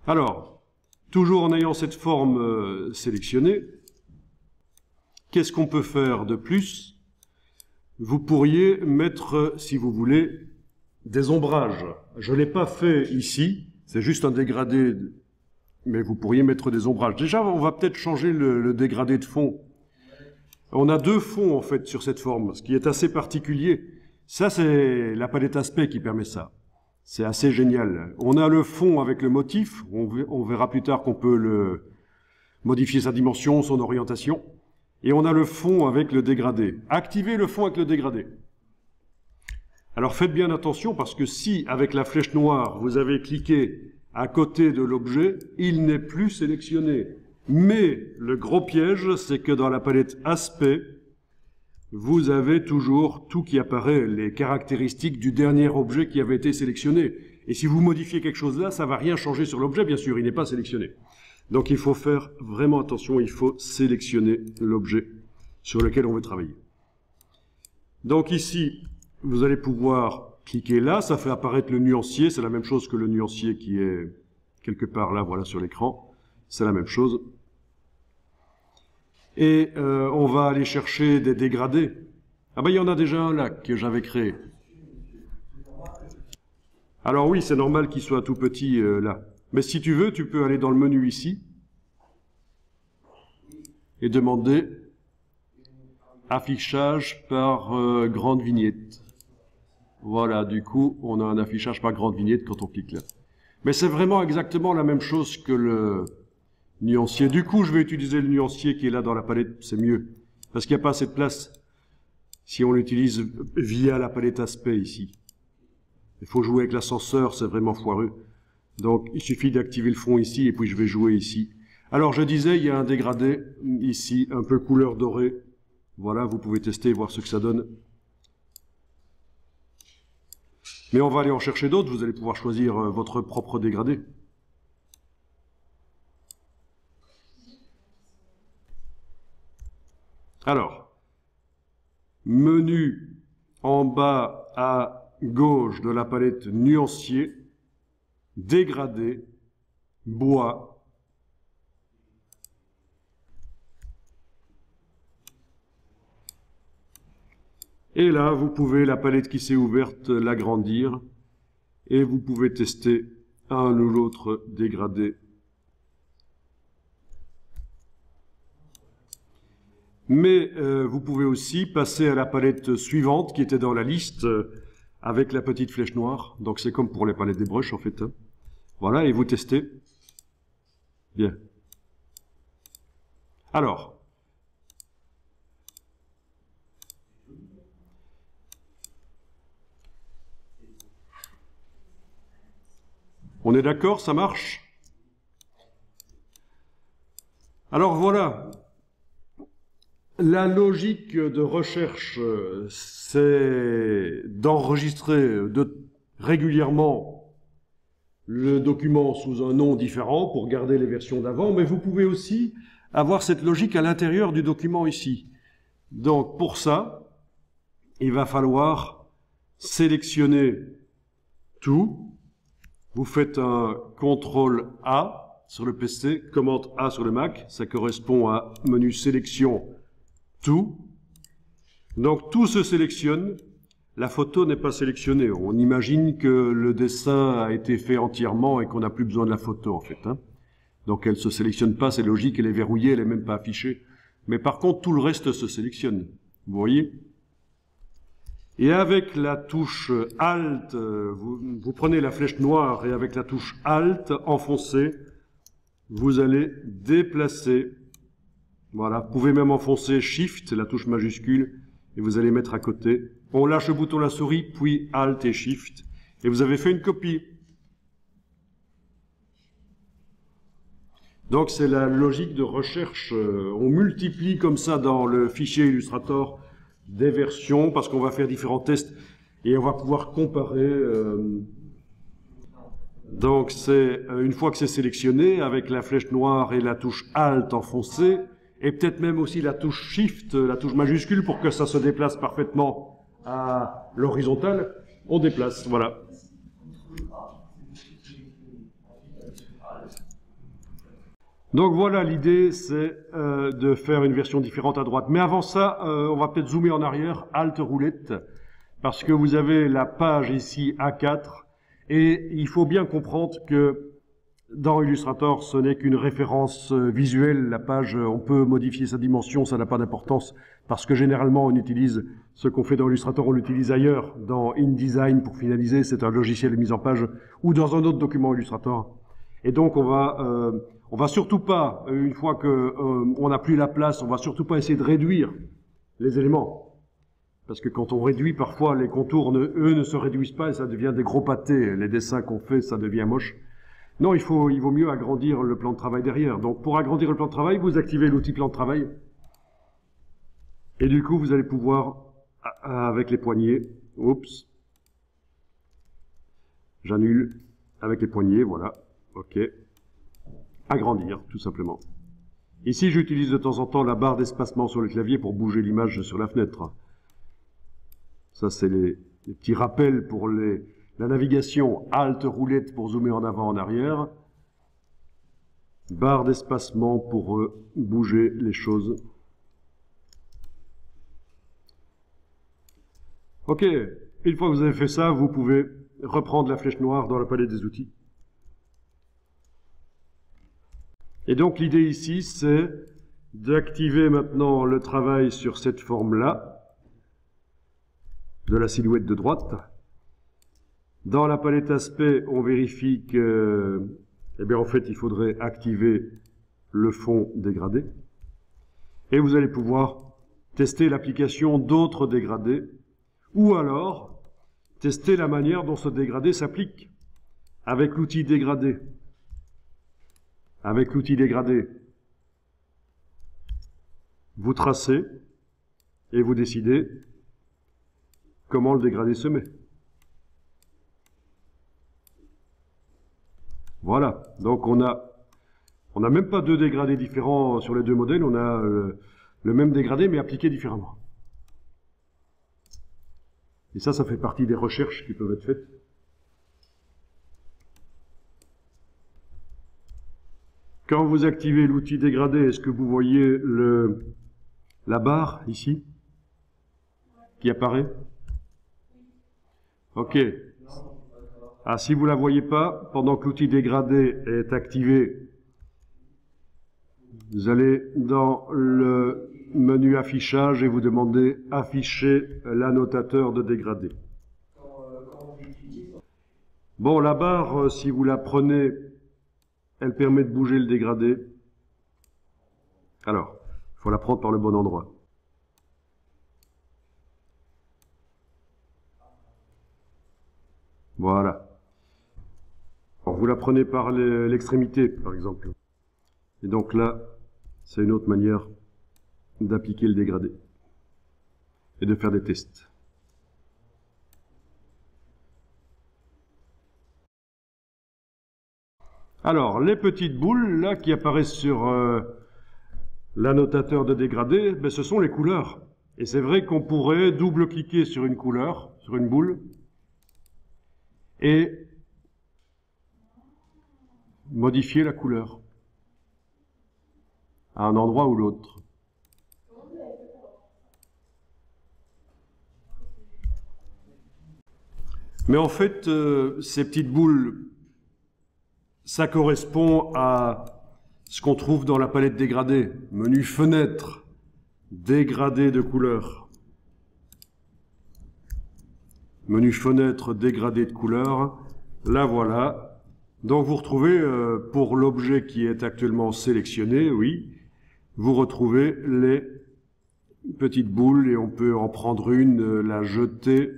Alors, toujours en ayant cette forme sélectionnée, qu'est-ce qu'on peut faire de plus? Vous pourriez mettre, si vous voulez, des ombrages. Je ne l'ai pas fait ici, c'est juste un dégradé, mais vous pourriez mettre des ombrages. Déjà, on va peut-être changer le dégradé de fond. On a deux fonds, en fait, sur cette forme, ce qui est assez particulier. Ça, c'est la palette aspect qui permet ça. C'est assez génial. On a le fond avec le motif. On verra plus tard qu'on peut modifier sa dimension, son orientation. Et on a le fond avec le dégradé. Activez le fond avec le dégradé. Alors faites bien attention parce que si, avec la flèche noire, vous avez cliqué à côté de l'objet, il n'est plus sélectionné. Mais le gros piège, c'est que dans la palette aspect, vous avez toujours tout qui apparaît, les caractéristiques du dernier objet qui avait été sélectionné. Et si vous modifiez quelque chose là, ça ne va rien changer sur l'objet, bien sûr, il n'est pas sélectionné. Donc il faut faire vraiment attention, il faut sélectionner l'objet sur lequel on veut travailler. Donc ici, vous allez pouvoir cliquer là, ça fait apparaître le nuancier, c'est la même chose que le nuancier qui est quelque part là, voilà, sur l'écran. C'est la même chose. Et on va aller chercher des dégradés. Ah ben il y en a déjà un là que j'avais créé. Alors oui, c'est normal qu'il soit tout petit là. Mais si tu veux, tu peux aller dans le menu ici et demander affichage par grande vignette. Voilà, du coup, on a un affichage par grande vignette quand on clique là. Mais c'est vraiment exactement la même chose que le nuancier. Du coup, je vais utiliser le nuancier qui est là dans la palette, c'est mieux. Parce qu'il n'y a pas assez de place si on l'utilise via la palette aspect ici. Il faut jouer avec l'ascenseur, c'est vraiment foireux. Donc, il suffit d'activer le fond ici et puis je vais jouer ici. Alors, je disais, il y a un dégradé ici, un peu couleur dorée. Voilà, vous pouvez tester et voir ce que ça donne. Mais on va aller en chercher d'autres, vous allez pouvoir choisir votre propre dégradé. Alors, menu en bas à gauche de la palette nuancier, dégradé, bois. Et là, vous pouvez, la palette qui s'est ouverte, l'agrandir. Et vous pouvez tester un ou l'autre dégradé. Mais vous pouvez aussi passer à la palette suivante qui était dans la liste avec la petite flèche noire. Donc c'est comme pour les palettes des brushes en fait. Hein. Voilà, et vous testez. Bien. Alors. On est d'accord, ça marche? Alors voilà. La logique de recherche, c'est d'enregistrer régulièrement le document sous un nom différent pour garder les versions d'avant, mais vous pouvez aussi avoir cette logique à l'intérieur du document ici. Donc pour ça, il va falloir sélectionner tout. Vous faites un CTRL A sur le PC, commande A sur le Mac, ça correspond à menu sélection tout. Donc tout se sélectionne, la photo n'est pas sélectionnée. On imagine que le dessin a été fait entièrement et qu'on n'a plus besoin de la photo en fait. Hein. Donc elle ne se sélectionne pas, c'est logique, elle est verrouillée, elle n'est même pas affichée. Mais par contre tout le reste se sélectionne, vous voyez. Et avec la touche Alt, vous prenez la flèche noire et avec la touche Alt, enfoncée, vous allez déplacer. Voilà, vous pouvez même enfoncer Shift, la touche majuscule, et vous allez mettre à côté. On lâche le bouton de la souris, puis Alt et Shift, et vous avez fait une copie. Donc c'est la logique de recherche. On multiplie comme ça dans le fichier Illustrator des versions, parce qu'on va faire différents tests, et on va pouvoir comparer. Donc c'est une fois que c'est sélectionné, avec la flèche noire et la touche Alt enfoncée, et peut-être même aussi la touche Shift, la touche majuscule, pour que ça se déplace parfaitement à l'horizontale, on déplace, voilà. Donc voilà, l'idée c'est de faire une version différente à droite. Mais avant ça, on va peut-être zoomer en arrière, Alt roulette, parce que vous avez la page ici A4, et il faut bien comprendre que dans Illustrator, ce n'est qu'une référence visuelle. La page, on peut modifier sa dimension, ça n'a pas d'importance, parce que généralement on utilise ce qu'on fait dans Illustrator, on l'utilise ailleurs, dans InDesign pour finaliser, c'est un logiciel de mise en page, ou dans un autre document Illustrator. Et donc on va surtout pas, une fois que on n'a plus la place, on va surtout pas essayer de réduire les éléments. Parce que quand on réduit, parfois les contours, eux ne se réduisent pas et ça devient des gros pâtés. Les dessins qu'on fait, ça devient moche. Non, il vaut mieux agrandir le plan de travail derrière. Donc pour agrandir le plan de travail, vous activez l'outil plan de travail. Et du coup, vous allez pouvoir, avec les poignets, oups, j'annule, avec les poignets, voilà. OK. Agrandir, tout simplement. Ici, j'utilise de temps en temps la barre d'espacement sur le clavier pour bouger l'image sur la fenêtre. Ça, c'est les petits rappels pour la navigation. Alt roulette pour zoomer en avant, en arrière. Barre d'espacement pour bouger les choses. OK. Une fois que vous avez fait ça, vous pouvez reprendre la flèche noire dans la palette des outils. Et donc l'idée ici, c'est d'activer maintenant le travail sur cette forme-là, de la silhouette de droite. Dans la palette aspect, on vérifie que, eh bien en fait, il faudrait activer le fond dégradé. Et vous allez pouvoir tester l'application d'autres dégradés, ou alors tester la manière dont ce dégradé s'applique avec l'outil dégradé. Avec l'outil dégradé, vous tracez et vous décidez comment le dégradé se met. Voilà, donc on a même pas deux dégradés différents sur les deux modèles, on a le même dégradé mais appliqué différemment. Et ça fait partie des recherches qui peuvent être faites. Quand vous activez l'outil dégradé, est-ce que vous voyez la barre ici qui apparaît? OK. Ah, si vous ne la voyez pas, pendant que l'outil dégradé est activé, vous allez dans le menu affichage et vous demandez afficher l'annotateur de dégradé. Bon, la barre, si vous la prenez, elle permet de bouger le dégradé. Alors, il faut la prendre par le bon endroit. Voilà. Alors, vous la prenez par l'extrémité, par exemple. Et donc là, c'est une autre manière d'appliquer le dégradé et de faire des tests. Alors, les petites boules là qui apparaissent sur l'annotateur de dégradé, ben, ce sont les couleurs. Et c'est vrai qu'on pourrait double-cliquer sur une couleur, sur une boule, et modifier la couleur à un endroit ou l'autre. Mais en fait, ces petites boules, ça correspond à ce qu'on trouve dans la palette dégradée. Menu fenêtre, dégradé de couleur. Menu fenêtre, dégradé de couleur. Là, voilà. Donc, vous retrouvez, pour l'objet qui est actuellement sélectionné, oui, vous retrouvez les petites boules et on peut en prendre une, la jeter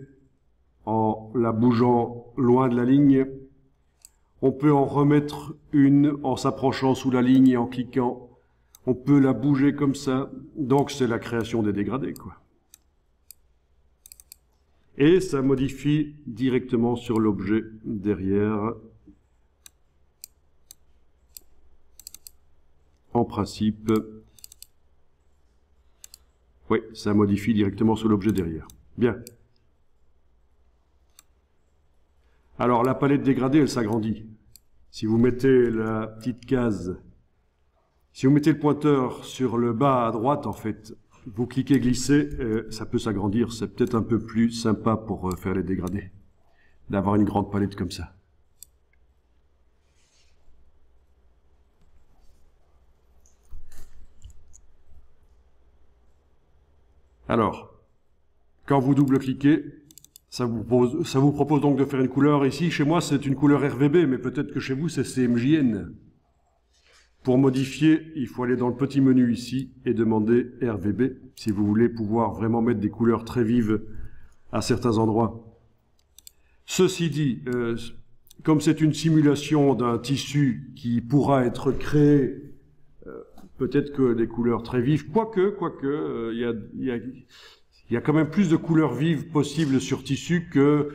en la bougeant loin de la ligne. On peut en remettre une en s'approchant sous la ligne et en cliquant. On peut la bouger comme ça. Donc c'est la création des dégradés, quoi. Et ça modifie directement sur l'objet derrière. En principe, oui, ça modifie directement sur l'objet derrière. Bien. Alors la palette dégradée, elle s'agrandit. Si vous mettez la petite case Si vous mettez le pointeur sur le bas à droite, en fait, vous cliquez glisser, ça peut s'agrandir. C'est peut-être un peu plus sympa pour faire les dégradés, d'avoir une grande palette comme ça. Alors, quand vous double-cliquez, ça vous propose donc de faire une couleur. Ici, chez moi, c'est une couleur RVB, mais peut-être que chez vous, c'est CMJN. Pour modifier, il faut aller dans le petit menu ici et demander RVB, si vous voulez pouvoir vraiment mettre des couleurs très vives à certains endroits. Ceci dit, comme c'est une simulation d'un tissu qui pourra être créé, peut-être que des couleurs très vives, quoique, il y a quand même plus de couleurs vives possibles sur tissu que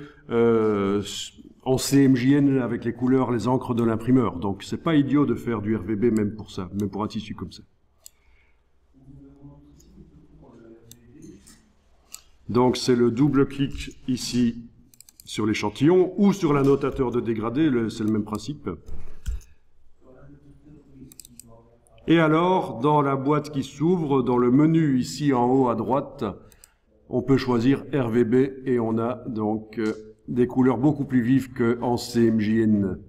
en CMJN avec les couleurs, les encres de l'imprimeur. Donc c'est pas idiot de faire du RVB même pour ça, même pour un tissu comme ça. Donc c'est le double-clic ici sur l'échantillon ou sur l'annotateur de dégradé, c'est le même principe. Et alors, dans la boîte qui s'ouvre, dans le menu ici en haut à droite, on peut choisir RVB et on a donc des couleurs beaucoup plus vives qu'en CMJN.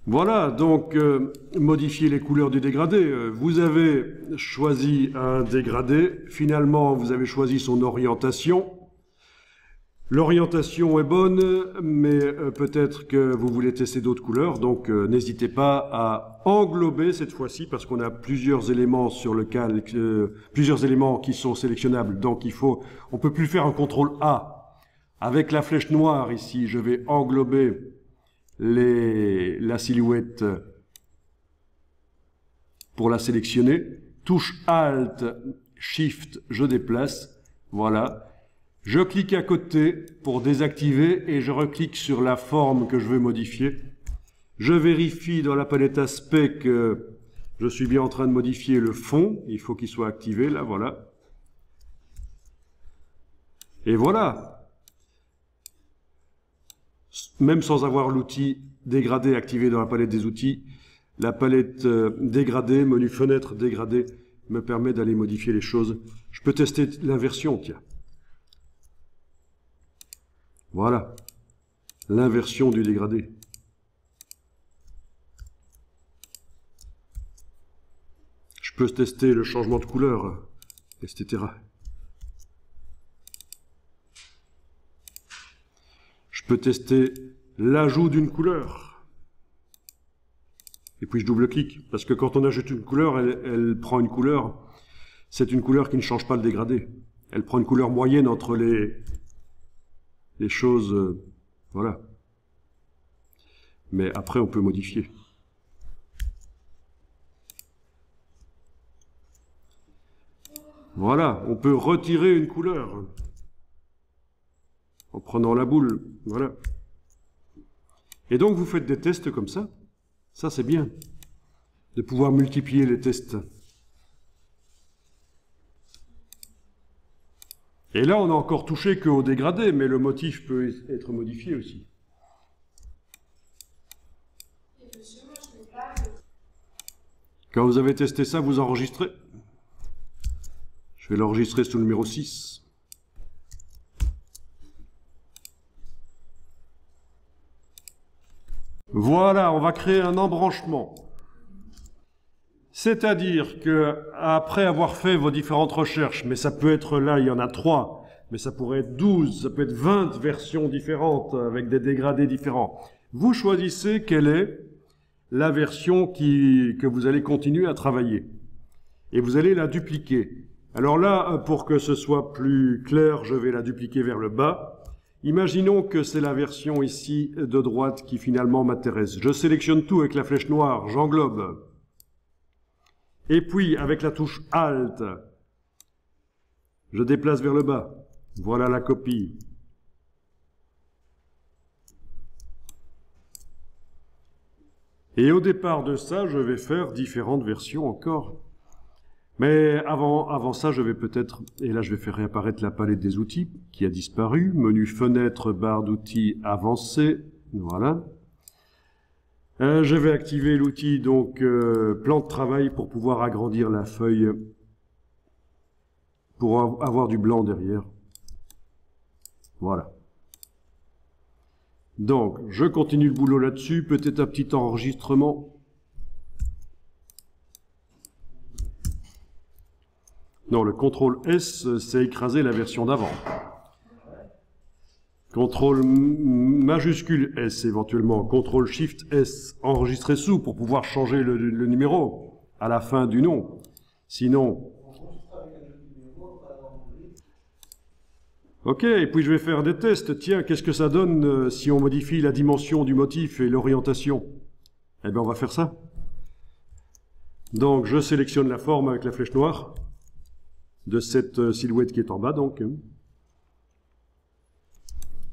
Voilà, donc modifier les couleurs du dégradé. Vous avez choisi un dégradé, finalement vous avez choisi son orientation. L'orientation est bonne, mais peut-être que vous voulez tester d'autres couleurs, donc n'hésitez pas à englober cette fois-ci, parce qu'on a plusieurs éléments sur le calque, plusieurs éléments qui sont sélectionnables, donc on peut plus faire un CTRL A. Avec la flèche noire ici, je vais englober la silhouette pour la sélectionner. Touche Alt, Shift, je déplace, voilà. Je clique à côté pour désactiver et je reclique sur la forme que je veux modifier. Je vérifie dans la palette aspect que je suis bien en train de modifier le fond. Il faut qu'il soit activé, là, voilà. Et voilà. Même sans avoir l'outil dégradé activé dans la palette des outils, la palette dégradé, menu fenêtre dégradé, me permet d'aller modifier les choses. Je peux tester l'inversion, tiens. Voilà, l'inversion du dégradé. Je peux tester le changement de couleur, etc. Je peux tester l'ajout d'une couleur. Et puis je double-clique, parce que quand on ajoute une couleur, elle prend une couleur. C'est une couleur qui ne change pas le dégradé. Elle prend une couleur moyenne entre les choses, voilà. Mais après, on peut modifier. Voilà, on peut retirer une couleur en prenant la boule, voilà. Et donc, vous faites des tests comme ça. Ça, c'est bien, de pouvoir multiplier les tests. Et là, on n'a encore touché qu'au dégradé, mais le motif peut être modifié aussi. Quand vous avez testé ça, vous enregistrez. Je vais l'enregistrer sous le numéro 6. Voilà, on va créer un embranchement. C'est-à-dire que après avoir fait vos différentes recherches, mais ça peut être là, il y en a 3, mais ça pourrait être 12, ça peut être 20 versions différentes avec des dégradés différents. Vous choisissez quelle est la version que vous allez continuer à travailler. Et vous allez la dupliquer. Alors là, pour que ce soit plus clair, je vais la dupliquer vers le bas. Imaginons que c'est la version ici de droite qui finalement m'intéresse. Je sélectionne tout avec la flèche noire, j'englobe. Et puis, avec la touche Alt, je déplace vers le bas. Voilà la copie. Et au départ de ça, je vais faire différentes versions encore. Mais avant ça, je vais peut-être, et là je vais faire réapparaître la palette des outils qui a disparu. Menu fenêtre, barre d'outils avancée, voilà. Je vais activer l'outil donc plan de travail pour pouvoir agrandir la feuille pour avoir du blanc derrière. Voilà. Donc, je continue le boulot là-dessus, peut-être un petit enregistrement. Non, le CTRL S, c'est écraser la version d'avant. CTRL majuscule S éventuellement, CTRL SHIFT S, enregistrer sous pour pouvoir changer le numéro à la fin du nom. Sinon... Ok, et puis je vais faire des tests. Tiens, qu'est-ce que ça donne si on modifie la dimension du motif et l'orientation? Eh bien, on va faire ça. Donc, je sélectionne la forme avec la flèche noire de cette silhouette qui est en bas, donc.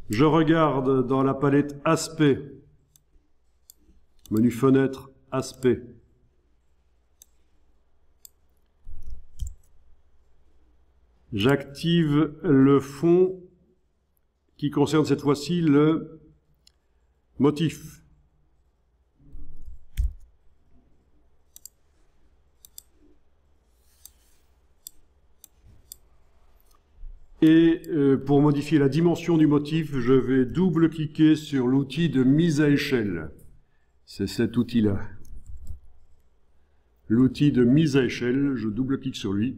Je regarde dans la palette Aspect, menu Fenêtre, Aspect. J'active le fond qui concerne cette fois-ci le motif. Et pour modifier la dimension du motif, je vais double-cliquer sur l'outil de mise à échelle. C'est cet outil-là. L'outil de mise à échelle, je double-clique sur lui.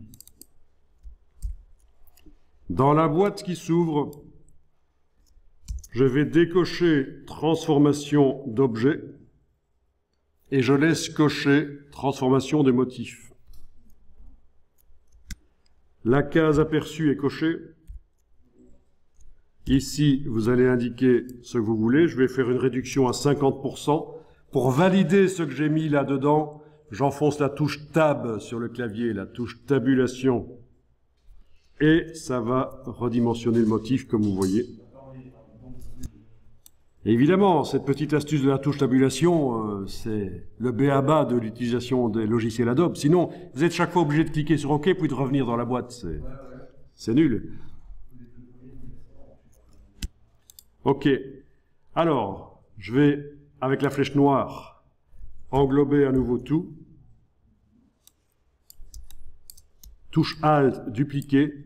Dans la boîte qui s'ouvre, je vais décocher transformation d'objet et je laisse cocher transformation de motif. La case aperçue est cochée. Ici, vous allez indiquer ce que vous voulez. Je vais faire une réduction à 50%. Pour valider ce que j'ai mis là-dedans, j'enfonce la touche Tab sur le clavier, la touche Tabulation. Et ça va redimensionner le motif, comme vous voyez. Évidemment, cette petite astuce de la touche tabulation, c'est le b.a.-ba de l'utilisation des logiciels Adobe. Sinon, vous êtes chaque fois obligé de cliquer sur OK, puis de revenir dans la boîte. C'est nul. OK. Alors, je vais, avec la flèche noire, englober à nouveau tout. Touche Alt, dupliquer.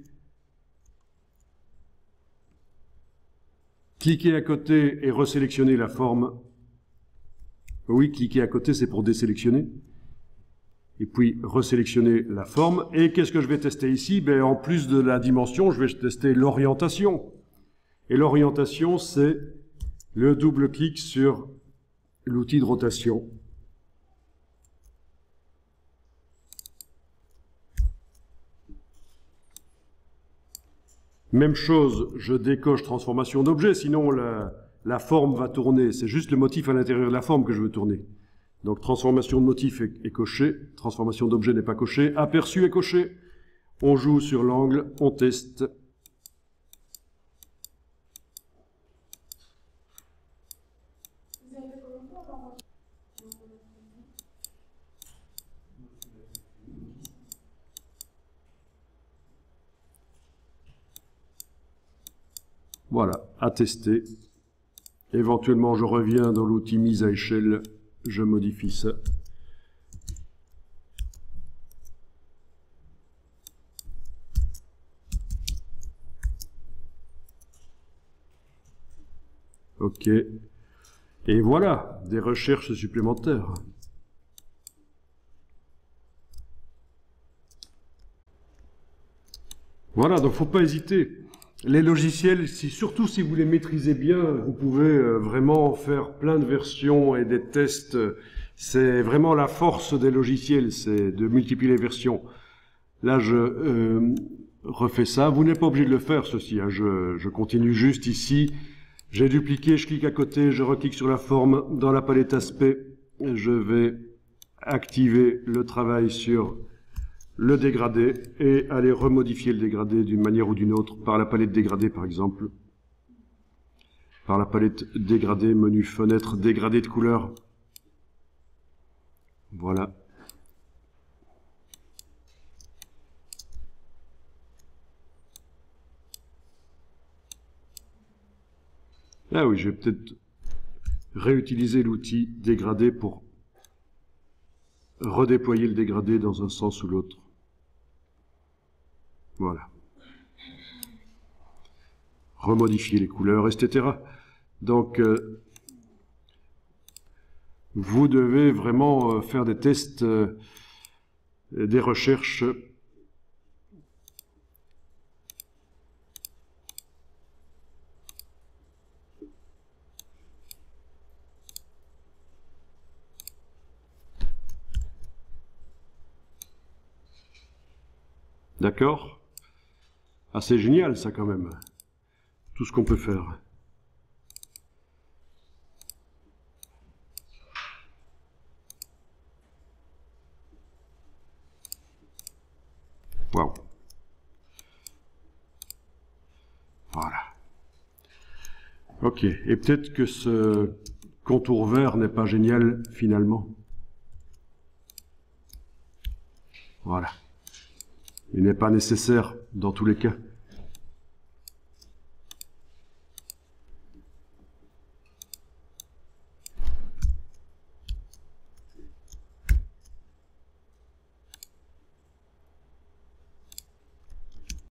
Cliquez à côté et resélectionnez la forme. Oui, cliquez à côté, c'est pour désélectionner. Et puis, resélectionner la forme. Et qu'est-ce que je vais tester ici? Ben, en plus de la dimension, je vais tester l'orientation. Et l'orientation, c'est le double-clic sur l'outil de rotation. Même chose, je décoche transformation d'objet, sinon la forme va tourner. C'est juste le motif à l'intérieur de la forme que je veux tourner. Donc transformation de motif est coché, transformation d'objet n'est pas coché, aperçu est coché. On joue sur l'angle, on teste. Voilà, à tester. Éventuellement, je reviens dans l'outil mise à échelle, je modifie ça. OK. Et voilà, des recherches supplémentaires. Voilà, donc faut pas hésiter. Les logiciels, surtout si vous les maîtrisez bien, vous pouvez vraiment faire plein de versions et des tests. C'est vraiment la force des logiciels, c'est de multiplier les versions. Là, je refais ça. Vous n'êtes pas obligé de le faire, ceci. Hein. Je continue juste ici. J'ai dupliqué, je clique à côté, je reclique sur la forme. Dans la palette aspect, je vais activer le travail sur le dégradé et aller remodifier le dégradé d'une manière ou d'une autre par la palette dégradé par exemple. Par la palette dégradé, menu fenêtre, dégradé de couleur. Voilà. Ah oui, je vais peut-être réutiliser l'outil dégradé pour redéployer le dégradé dans un sens ou l'autre. Voilà. Remodifier les couleurs, etc. Donc, vous devez vraiment faire des tests, des recherches. D'accord? Assez génial ça quand même, tout ce qu'on peut faire. Waouh. Voilà. Ok, et peut-être que ce contour vert n'est pas génial finalement. Voilà. Il n'est pas nécessaire dans tous les cas.